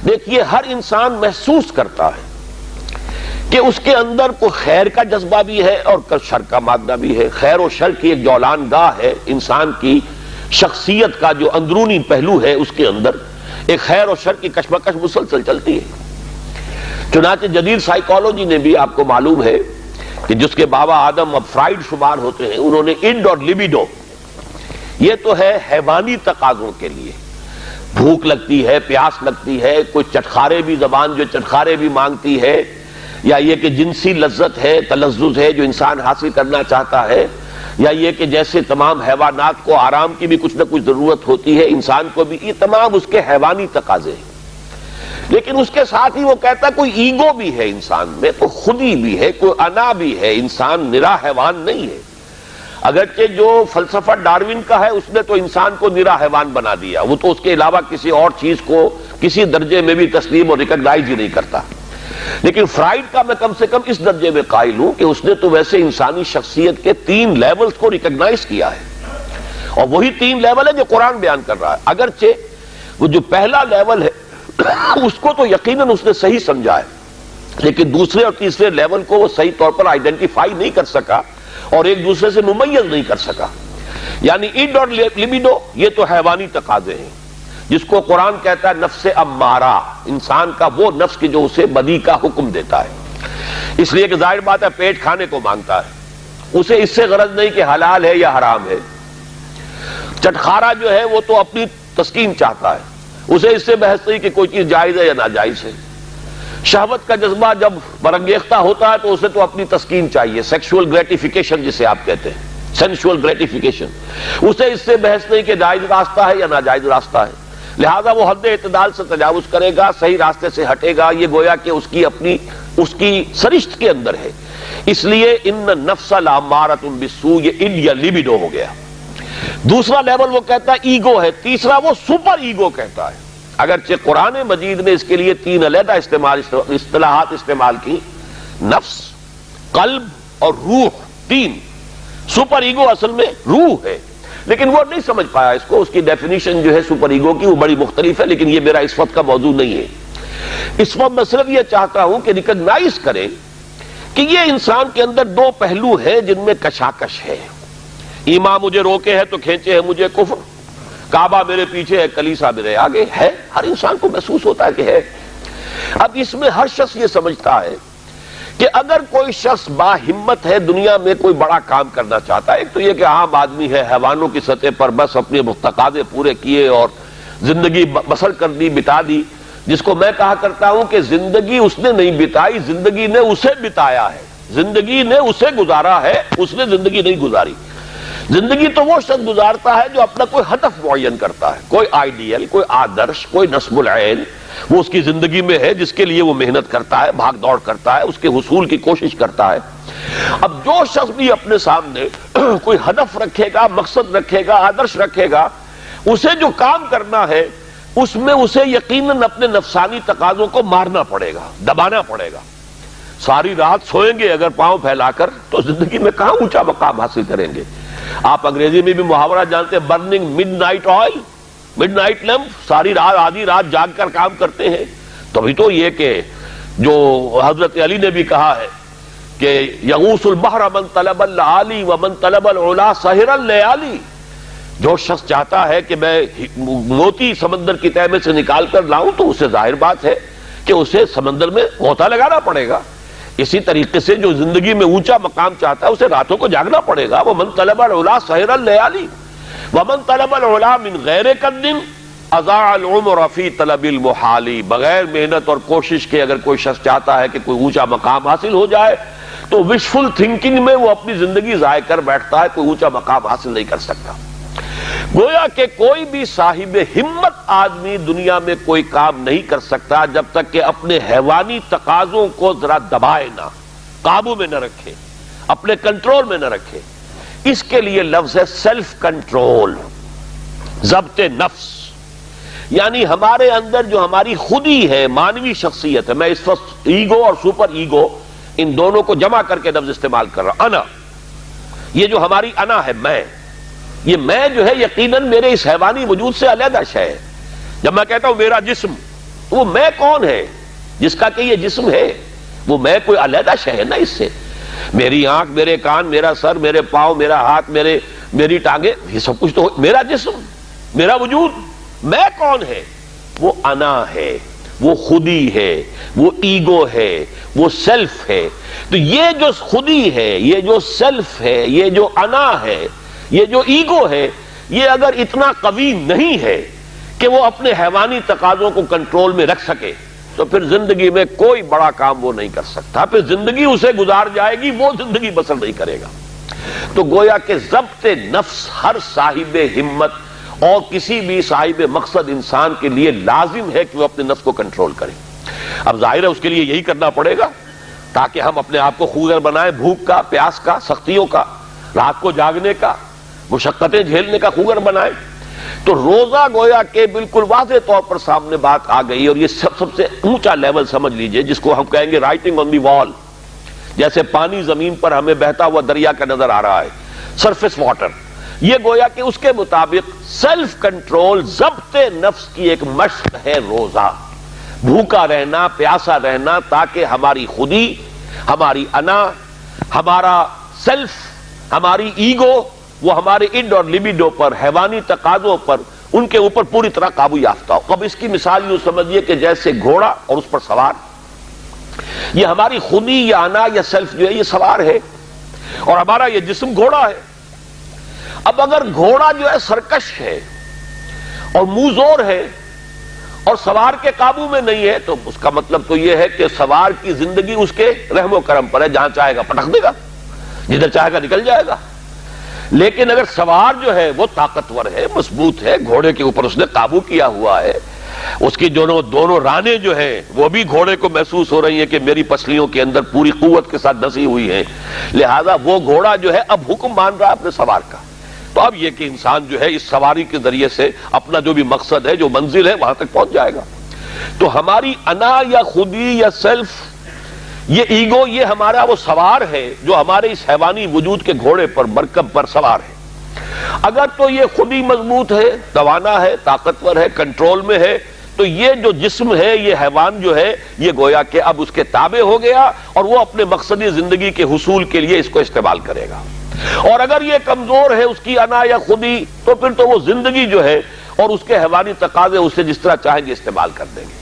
دیکھیے ہر انسان محسوس کرتا ہے کہ اس کے اندر کوئی خیر کا جذبہ بھی ہے اور شر کا مادہ بھی ہے. خیر و شر کی ایک جولان گاہ ہے. انسان کی شخصیت کا جو اندرونی پہلو ہے اس کے اندر ایک خیر و شر کی کشمکش مسلسل چلتی ہے. چنانچہ جدید سائیکالوجی نے بھی آپ کو معلوم ہے کہ جس کے بابا آدم اب فرائیڈ شمار ہوتے ہیں، انہوں نے انڈ اور لیبیڈو، یہ تو ہے حیوانی تقاضوں کے لیے. بھوک لگتی ہے، پیاس لگتی ہے، کوئی چٹخارے بھی، زبان جو چٹخارے بھی مانگتی ہے، یا یہ کہ جنسی لذت ہے، تلذذ ہے جو انسان حاصل کرنا چاہتا ہے، یا یہ کہ جیسے تمام حیوانات کو آرام کی بھی کچھ نہ کچھ ضرورت ہوتی ہے، انسان کو بھی، یہ تمام اس کے حیوانی تقاضے ہیں. لیکن اس کے ساتھ ہی وہ کہتا ہے کوئی ایگو بھی ہے انسان میں، کوئی خودی بھی ہے، کوئی انا بھی ہے. انسان نرا حیوان نہیں ہے. اگرچہ جو فلسفہ ڈارون کا ہے اس نے تو انسان کو نرا حیوان بنا دیا، وہ تو اس کے علاوہ کسی اور چیز کو کسی درجے میں بھی تسلیم اور ریکگنائز ہی نہیں کرتا. لیکن فرائیڈ کا میں کم سے کم اس درجے میں قائل ہوں کہ اس نے تو ویسے انسانی شخصیت کے 3 لیولز کو ریکگنائز کیا ہے، اور وہی 3 لیول ہے جو قرآن بیان کر رہا ہے. اگرچہ وہ جو پہلا لیول ہے اس کو تو یقیناً اس نے صحیح سمجھا ہے، لیکن دوسرے اور تیسرے لیول کو وہ صحیح طور پر آئیڈینٹیفائی نہیں کر سکا اور ایک دوسرے سے ممیز نہیں کر سکا. یعنی انڈ اور لیبیڈو یہ تو حیوانی تقاضے ہیں جس کو قرآن کہتا ہے نفس امارہ، انسان کا وہ نفس کہ جو اسے بدی کا حکم دیتا ہے. اس لیے کہ ظاہر بات ہے پیٹ کھانے کو مانگتا ہے، اسے اس سے غرض نہیں کہ حلال ہے یا حرام ہے. چٹخارا جو ہے وہ تو اپنی تسکین چاہتا ہے، اسے اس سے بحث نہیں کہ کوئی چیز جائز ہے یا ناجائز ہے. شہوت کا جذبہ جب برانگیختہ ہوتا ہے تو اسے تو اپنی تسکین چاہیے، سیکشول گریٹیفیکیشن جسے آپ کہتے ہیں، سینشول گریٹیفیکیشن. اسے اس سے بحث نہیں کہ جائز راستہ ہے یا ناجائز راستہ ہے، لہذا وہ حد اعتدال سے تجاوز کرے گا، صحیح راستے سے ہٹے گا. یہ گویا کہ اس کی سرشت کے اندر ہے. اس لیے ان نفس لامارۃ بالسوء یہ انڈ یا لیبیڈو ہو گیا. دوسرا لیول وہ کہتا ہے ایگو ہے. تیسرا وہ سپر ایگو کہتا ہے. اگرچہ قرآن مجید نے اس کے لیے 3 علیحدہ اصطلاحات استعمال کی، نفس، قلب اور روح. 3. سپر ایگو اصل میں روح ہے، لیکن وہ نہیں سمجھ پایا اس کو. اس کی ڈیفینیشن جو ہے سپر ایگو کی وہ بڑی مختلف ہے، لیکن یہ میرا اس وقت کا موضوع نہیں ہے. اس وقت میں صرف یہ چاہتا ہوں کہ ریکگنائز کریں کہ یہ انسان کے اندر 2 پہلو ہیں جن میں کشاکش ہے. ایمان مجھے روکے ہے تو کھینچے ہے مجھے کفر، کعبہ میرے پیچھے ہے کلیسا میرے آگے ہے. ہر انسان کو محسوس ہوتا ہے کہ ہے. اب اس میں ہر شخص یہ سمجھتا ہے کہ اگر کوئی شخص با ہمت ہے، دنیا میں کوئی بڑا کام کرنا چاہتا ہے، ایک تو یہ کہ عام آدمی ہے، حیوانوں کی سطح پر بس اپنے تقاضے پورے کیے اور زندگی بسر کر دی، بتا دی، جس کو میں کہا کرتا ہوں کہ زندگی اس نے نہیں بتائی، زندگی نے اسے بتایا ہے. زندگی نے اسے گزارا ہے، اس نے زندگی نہیں گزاری. زندگی تو وہ شخص گزارتا ہے جو اپنا کوئی ہدف معین کرتا ہے، کوئی آئیڈیل، کوئی آدرش، کوئی نصب العین وہ اس کی زندگی میں ہے، جس کے لیے وہ محنت کرتا ہے، بھاگ دوڑ کرتا ہے، اس کے حصول کی کوشش کرتا ہے. اب جو شخص بھی اپنے سامنے کوئی ہدف رکھے گا، مقصد رکھے گا، آدرش رکھے گا، اسے جو کام کرنا ہے اس میں اسے یقیناً اپنے نفسانی تقاضوں کو مارنا پڑے گا، دبانا پڑے گا. ساری رات سوئیں گے اگر پاؤں پھیلا کر تو زندگی میں کہاں اونچا مقام حاصل کریں گے. آپ انگریزی میں بھی محاورہ جانتے ہیں، burning mid night oil, mid night lamp, ساری رات آدھی رات جاگ کر کام کرتے ہیں. تبھی تو یہ کہ جو حضرت علی نے بھی کہا ہے کہ یغوث البحر من طلب العالی ومن طلب العلا سحر اللیالی. جو شخص چاہتا ہے کہ میں موتی سمندر کی تہہ میں سے نکال کر لاؤں تو اسے ظاہر بات ہے کہ اسے سمندر میں غوطہ لگانا پڑے گا. اسی طریقے سے جو زندگی میں اونچا مقام چاہتا ہے اسے راتوں کو جاگنا پڑے گا. ومن طلب العلا سحر اللیالی ومن طلب العلا من غیر قد اضاع العمر فی طلب المحالی. بغیر محنت اور کوشش کے اگر کوئی شخص چاہتا ہے کہ کوئی اونچا مقام حاصل ہو جائے تو وشفل تھنکنگ میں وہ اپنی زندگی ضائع کر بیٹھتا ہے، کوئی اونچا مقام حاصل نہیں کر سکتا. گویا کہ کوئی بھی صاحب ہمت آدمی دنیا میں کوئی کام نہیں کر سکتا جب تک کہ اپنے حیوانی تقاضوں کو ذرا دبائے نہ، قابو میں نہ رکھے، اپنے کنٹرول میں نہ رکھے. اس کے لیے لفظ ہے سیلف کنٹرول، ضبط نفس. یعنی ہمارے اندر جو ہماری خودی ہے، مانوی شخصیت ہے، میں اس وقت ایگو اور سپر ایگو ان دونوں کو جمع کر کے لفظ استعمال کر رہا ہوں. انا، یہ جو ہماری انا ہے، میں، یہ میں جو ہے یقیناً میرے اس حیوانی وجود سے علیحدہ شے ہے. جب میں کہتا ہوں میرا جسم، وہ میں کون ہے جس کا کہ یہ جسم ہے؟ وہ میں کوئی علیحدہ شے ہے نا اس سے. میری آنکھ، میرے کان، میرا سر، میرے پاؤں، میرا ہاتھ، میری ٹانگیں، یہ سب کچھ تو میرا جسم، میرا وجود. میں کون ہے؟ وہ انا ہے، وہ خودی ہے، وہ ایگو ہے، وہ سیلف ہے. تو یہ جو خودی ہے، یہ جو سیلف ہے، یہ جو انا ہے، یہ جو ایگو ہے، یہ اگر اتنا قوی نہیں ہے کہ وہ اپنے حیوانی تقاضوں کو کنٹرول میں رکھ سکے تو پھر زندگی میں کوئی بڑا کام وہ نہیں کر سکتا. پھر زندگی اسے گزار جائے گی، وہ زندگی بسر نہیں کرے گا. تو گویا کہ ضبط نفس ہر صاحب ہمت اور کسی بھی صاحب مقصد انسان کے لیے لازم ہے کہ وہ اپنے نفس کو کنٹرول کرے. اب ظاہر ہے اس کے لیے یہی کرنا پڑے گا تاکہ ہم اپنے آپ کو خوگر بنائیں، بھوک کا، پیاس کا، سختیوں کا، رات کو جاگنے کا، مشقتیں جھیلنے کا خوگر بنائیں. تو روزہ گویا کہ بالکل واضح طور پر سامنے بات آ گئی، اور یہ سب سے اونچا لیول سمجھ لیجئے جس کو ہم کہیں گے رائٹنگ آن دی وال. جیسے پانی زمین پر ہمیں بہتا ہوا دریا کا نظر آ رہا ہے، سرفیس واٹر، یہ گویا کہ اس کے مطابق سیلف کنٹرول، ضبط نفس کی ایک مشق ہے روزہ. بھوکا رہنا، پیاسا رہنا، تاکہ ہماری خودی، ہماری انا، ہمارا سیلف، ہماری ایگو، وہ ہمارے اڈ اور لیبیڈو پر، حیوانی تقاضوں پر، ان کے اوپر پوری طرح قابو یافتہ ہو. اب اس کی مثال یوں سمجھیے کہ جیسے گھوڑا اور اس پر سوار. یہ ہماری خودی یا انا یا سیلف جو ہے یہ سوار ہے، اور ہمارا یہ جسم گھوڑا ہے. اب اگر گھوڑا جو ہے سرکش ہے اور منہ زور ہے اور سوار کے قابو میں نہیں ہے، تو اس کا مطلب تو یہ ہے کہ سوار کی زندگی اس کے رحم و کرم پر ہے، جہاں چاہے گا پٹک دے گا، جدھر چاہے گا نکل جائے گا. لیکن اگر سوار جو ہے وہ طاقتور ہے، مضبوط ہے، گھوڑے کے اوپر اس نے قابو کیا ہوا ہے، اس کی دونوں رانے جو ہیں وہ بھی گھوڑے کو محسوس ہو رہی ہیں کہ میری پسلیوں کے اندر پوری قوت کے ساتھ دسی ہوئی ہیں، لہذا وہ گھوڑا جو ہے اب حکم مان رہا ہے اپنے سوار کا. تو اب یہ کہ انسان جو ہے اس سواری کے ذریعے سے اپنا جو بھی مقصد ہے، جو منزل ہے، وہاں تک پہنچ جائے گا. تو ہماری انا یا خودی یا سیلف، یہ ایگو، یہ ہمارا وہ سوار ہے جو ہمارے اس حیوانی وجود کے گھوڑے پر، مرکب پر سوار ہے. اگر تو یہ خودی مضبوط ہے، توانا ہے، طاقتور ہے، کنٹرول میں ہے، تو یہ جو جسم ہے، یہ حیوان جو ہے، یہ گویا کہ اب اس کے تابع ہو گیا اور وہ اپنے مقصدی زندگی کے حصول کے لیے اس کو استعمال کرے گا. اور اگر یہ کمزور ہے، اس کی انا یا خودی، تو پھر تو وہ زندگی جو ہے اور اس کے حیوانی تقاضے اسے جس طرح چاہیں گے استعمال کر دیں گے.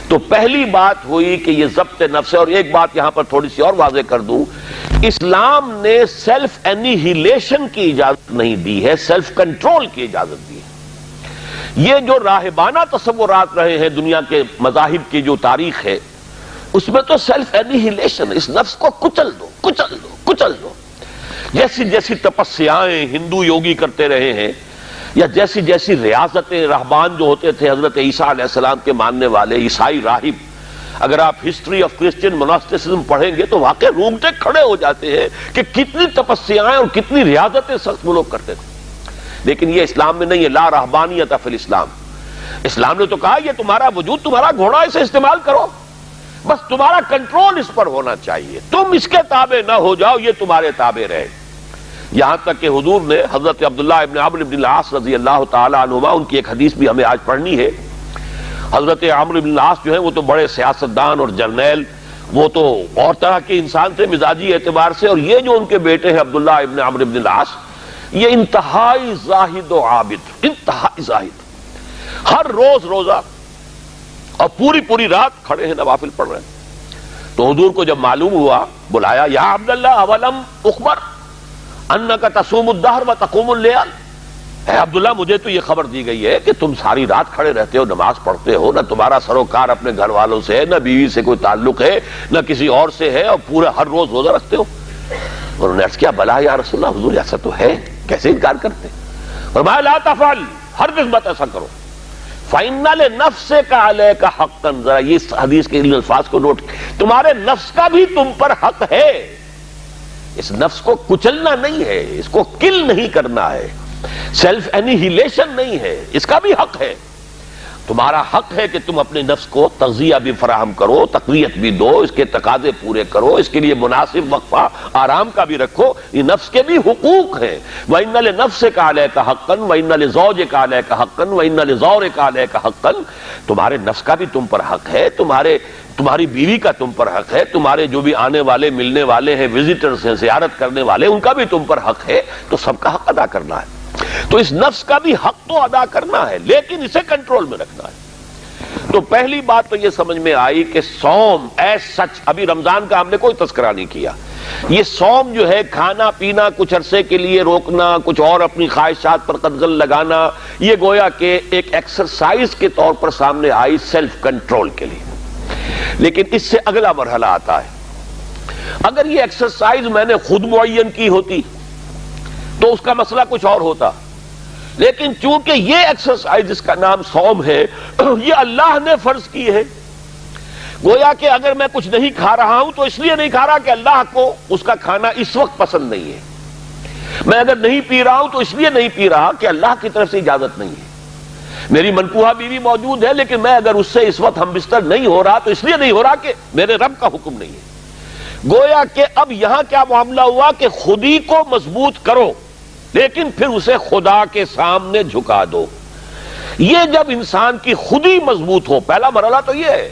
تو پہلی بات ہوئی کہ یہ ضبط نفس ہے. اور ایک بات یہاں پر تھوڑی سی اور واضح کر دوں، اسلام نے سیلف انیہیلیشن کی اجازت نہیں دی ہے، سیلف کنٹرول کی اجازت دی ہے. یہ جو راہبانہ تصورات رہے ہیں دنیا کے مذاہب کی جو تاریخ ہے، اس میں تو سیلف انیہیلیشن، اس نفس کو کچل دو، کچل دو، کچل دو. جیسی جیسی تپسیائیں ہندو یوگی کرتے رہے ہیں، یا جیسی جیسی ریاضتیں رہبان جو ہوتے تھے حضرت عیسیٰ علیہ السلام کے ماننے والے عیسائی راہب، اگر آپ ہسٹری آف کرسچین موناسٹسزم پڑھیں گے تو واقع رونگٹے کھڑے ہو جاتے ہیں کہ کتنی تپسیائیں اور کتنی ریاضتیں سخت وہ لوگ کرتے تھے. لیکن یہ اسلام میں نہیں ہے. لا رہبانیت فی الاسلام. اسلام نے تو کہا یہ تمہارا وجود تمہارا گھوڑا، اسے استعمال کرو، بس تمہارا کنٹرول اس پر ہونا چاہیے، تم اس کے تابع نہ ہو جاؤ، یہ تمہارے تابع رہے. یہاں تک کہ حضور نے حضرت عبداللہ ابن عمرو بن العاص رضی اللہ تعالی عنہما، ان کی ایک حدیث بھی ہمیں آج پڑھنی ہے. حضرت عمرو بن العاص جو ہیں وہ تو بڑے سیاستدان اور جرنیل، وہ تو اور طرح کے انسان تھے مزاجی اعتبار سے، اور یہ جو ان کے بیٹے ہیں عبداللہ ابن عمرو بن العاص، یہ انتہائی زاہد و عابد، انتہائی زاہد، ہر روز روزہ اور پوری پوری رات کھڑے ہیں، نوافل پڑھ رہے ہیں. تو حضور کو جب معلوم ہوا، بلایا، یا عبداللہ اولم اخبر انک تصوم الدہر و تقوم اللیل. اے عبداللہ، مجھے تو یہ خبر دی گئی ہے کہ تم ساری رات کھڑے رہتے ہو، نماز پڑھتے ہو، نہ تمہارا سروکار اپنے گھر والوں سے ہے، نہ بیوی سے کوئی تعلق ہے، نہ کسی اور سے ہے، اور پورا ہر روز روزہ رکھتے ہو. انہوں نے عرض کیا، بلا یا رسول اللہ، حضور ایسا تو ہے، کیسے انکار کرتے؟ فرمایا لا تفعل، ہرگز مت ایسا کرو. فَإِنَّ لِنَفْسِكَ عَلَيْكَ حَقًّا. ذرا یہ حدیث کے ان الفاظ کو نوٹ، تمہارے نفس کا بھی تم پر حق ہے. اس نفس کو کچلنا نہیں ہے، اس کو کل نہیں کرنا ہے، سیلف انیہیلیشن نہیں ہے، اس کا بھی حق ہے. تو تمہارا حق ہے کہ تم اپنے نفس کو تغذیہ بھی فراہم کرو، تقویت بھی دو، اس کے تقاضے پورے کرو، اس کے لیے مناسب وقفہ آرام کا بھی رکھو، یہ نفس کے بھی حقوق ہیں۔ وَإِنَّ لِنَفْسِكَ عَلَيْكَ حَقًّا وَإِنَّ لِزَوْجِكَ عَلَيْكَ حَقًّا وَإِنَّ لِزَوْرِكَ عَلَيْكَ حَقًّا، تمہارے نفس کا بھی تم پر حق ہے، تمہاری بیوی کا تم پر حق ہے، تمہارے جو بھی آنے والے ملنے والے ہیں، وزٹرز ہیں، زیارت کرنے والے، ان کا بھی تم پر حق ہے، تو سب کا حق ادا کرنا ہے۔ تو اس نفس کا بھی حق تو ادا کرنا ہے، لیکن اسے کنٹرول میں رکھنا ہے۔ تو پہلی بات تو یہ سمجھ میں آئی کہ صوم ایز سچ، ابھی رمضان کا ہم نے کوئی تذکرہ نہیں کیا، یہ صوم جو ہے کھانا پینا کچھ عرصے کے لیے روکنا، کچھ اور اپنی خواہشات پر قدغن لگانا، یہ گویا کہ ایک ایکسرسائز کے طور پر سامنے آئی سیلف کنٹرول کے لیے۔ لیکن اس سے اگلا مرحلہ آتا ہے، اگر یہ ایکسرسائز میں نے خود معین کی ہوتی تو اس کا مسئلہ کچھ اور ہوتا، لیکن چونکہ یہ ایکسرسائز جس کا نام صوم ہے یہ اللہ نے فرض کی ہے، گویا کہ اگر میں کچھ نہیں کھا رہا ہوں تو اس لیے نہیں کھا رہا کہ اللہ کو اس کا کھانا اس وقت پسند نہیں ہے، میں اگر نہیں پی رہا ہوں تو اس لیے نہیں پی رہا کہ اللہ کی طرف سے اجازت نہیں ہے، میری منکوحہ بیوی موجود ہے لیکن میں اگر اس سے اس وقت ہم بستر نہیں ہو رہا تو اس لیے نہیں ہو رہا کہ میرے رب کا حکم نہیں ہے۔ گویا کہ اب یہاں کیا معاملہ ہوا کہ خودی کو مضبوط کرو لیکن پھر اسے خدا کے سامنے جھکا دو۔ یہ جب انسان کی خودی مضبوط ہو، پہلا مرحلہ تو یہ ہے،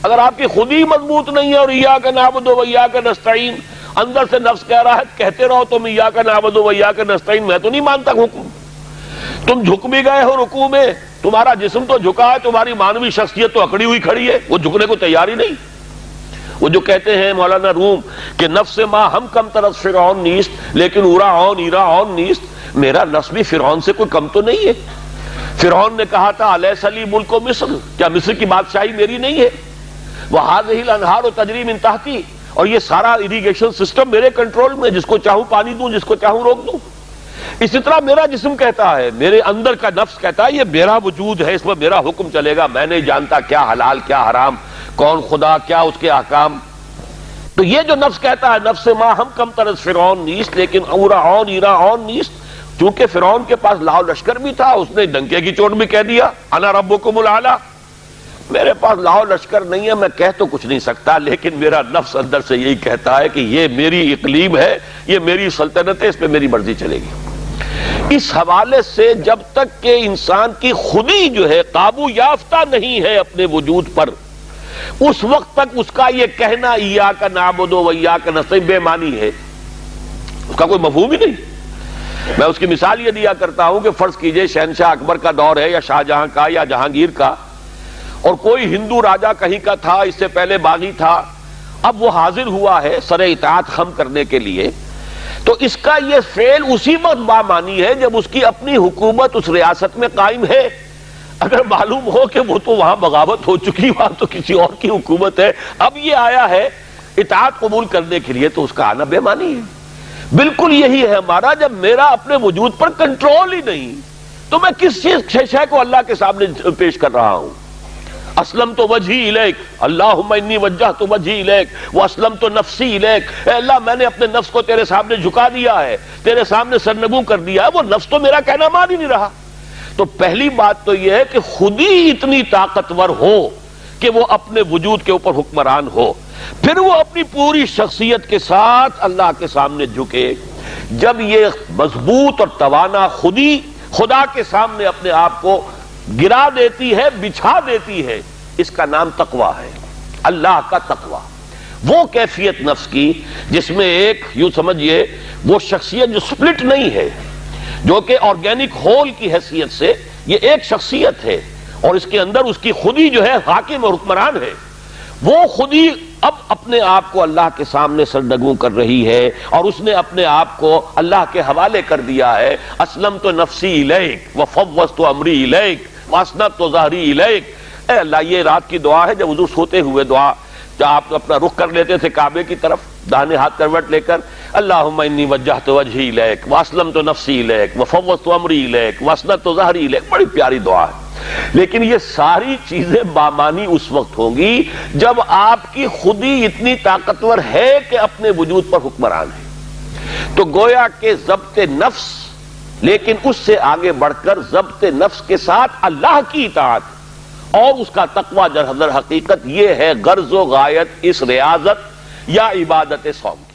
اگر آپ کی خودی مضبوط نہیں ہے اور ایاک نعبد و ایاک نستعین، اندر سے نفس کہہ رہا ہے کہتے رہو تم ایاک نعبد و ایاک نستعین، میں تو نہیں مانتا حکم، تم جھک بھی گئے ہو رکوع میں، تمہارا جسم تو جھکا ہے، تمہاری مانوی شخصیت تو اکڑی ہوئی کھڑی ہے، وہ جھکنے کو تیار ہی نہیں۔ وہ جو کہتے ہیں مولانا روم کہ نفس ما ہم کم طرف فرعون نیست لیکن اورا ایرا نیست، میرا نفس بھی فرعون سے کوئی کم تو نہیں ہے۔ فرعون نے کہا تھا الیس لی ملک مصر، کیا مصر کی بادشاہی میری نہیں ہے؟ وہذہ الانہار تجری من تحتی، اور یہ سارا اریگیشن سسٹم میرے کنٹرول میں، جس کو چاہوں پانی دوں، جس کو چاہوں روک دوں۔ اسی طرح میرا جسم کہتا ہے، میرے اندر کا نفس کہتا ہے یہ میرا وجود ہے، اس میں میرا حکم چلے گا، میں نہیں جانتا کیا حلال کیا حرام، کون خدا کیا اس کے احکام۔ تو یہ جو نفس کہتا ہے نفس ما ہم کم طرز فرعون نیست لیکن اورا ایرا نیست، چونکہ فرعون کے پاس لاؤ لشکر بھی تھا، اس نے ڈنکے کی چوٹ بھی کہہ دیا انا ربکم الاعلی، میرے پاس لاؤ لشکر نہیں ہے، میں کہہ تو کچھ نہیں سکتا، لیکن میرا نفس اندر سے یہی کہتا ہے کہ یہ میری اقلیم ہے، یہ میری سلطنت ہے، اس پہ میری مرضی چلے گی۔ اس حوالے سے جب تک کہ انسان کی خودی جو ہے قابو یافتہ نہیں ہے اپنے وجود پر، اس وقت تک اس کا یہ کہنا ایاک نعبد و ایاک نستعین بے معنی ہے، اس کا کوئی مفہوم ہی نہیں۔ میں اس کی مثال یہ دیا کرتا ہوں کہ فرض کیجئے شہنشاہ اکبر کا دور ہے یا شاہجہاں کا یا جہانگیر کا، اور کوئی ہندو راجا کہیں کا تھا، اس سے پہلے باغی تھا، اب وہ حاضر ہوا ہے سر اطاعت خم کرنے کے لیے، تو اس کا یہ فعل اسی وقت بامانی ہے جب اس کی اپنی حکومت اس ریاست میں قائم ہے۔ اگر معلوم ہو کہ وہ تو وہاں بغاوت ہو چکی، وہاں تو کسی اور کی حکومت ہے، اب یہ آیا ہے اطاعت قبول کرنے کے لیے، تو اس کا آنا بے معنی ہے۔ بالکل یہی ہے ہمارا، جب میرا اپنے وجود پر کنٹرول ہی نہیں تو میں کس چیز شے کو اللہ کے سامنے پیش کر رہا ہوں۔ اسلمت وجہی الیک، اللہم انی وجہت وجہی الیک واسلمت نفسی الیک، اے اللہ میں نے اپنے نفس کو تیرے سامنے جھکا دیا ہے، تیرے سامنے سرنگوں کر دیا ہے، وہ نفس تو میرا کہنا مان ہی نہیں رہا۔ تو پہلی بات تو یہ ہے کہ خود ہی اتنی طاقتور ہو کہ وہ اپنے وجود کے اوپر حکمران ہو، پھر وہ اپنی پوری شخصیت کے ساتھ اللہ کے سامنے جھکے۔ جب یہ مضبوط اور توانا خودی خدا کے سامنے اپنے آپ کو گرا دیتی ہے، بچھا دیتی ہے، اس کا نام تقویٰ ہے، اللہ کا تقویٰ۔ وہ کیفیت نفس کی جس میں ایک یوں سمجھئے وہ شخصیت جو سپلٹ نہیں ہے، جو کہ آرگینک ہول کی حیثیت سے یہ ایک شخصیت ہے، اور اس کے اندر اس کی خودی جو ہے حاکم اور حکمران ہے، وہ خودی اب اپنے آپ کو اللہ کے سامنے سرنگوں کر رہی ہے، اور اس نے اپنے آپ کو اللہ کے حوالے کر دیا ہے۔ اسلمت نفسی الیک وفوضت امری الیک واسنت ظہری الیک۔ اے اللہ، یہ رات کی دعا ہے جب حضور سوتے ہوئے دعا، جب آپ اپنا رخ کر لیتے تھے کعبے کی طرف داہنے ہاتھ کروٹ لے کر، اللہم انی وجہت وجہی الیک واسلمت نفسی الیک وفوضت امری الیک واسنت ظہری الیک، بڑی پیاری دعا ہے۔ لیکن یہ ساری چیزیں بامانی اس وقت ہوں گی جب آپ کی خودی اتنی طاقتور ہے کہ اپنے وجود پر حکمران ہے۔ تو گویا کہ ضبط نفس، لیکن اس سے آگے بڑھ کر ضبط نفس کے ساتھ اللہ کی اطاعت، اور اس کا تقوی در حقیقت یہ ہے غرض و غایت اس ریاضت یا عبادت صوم.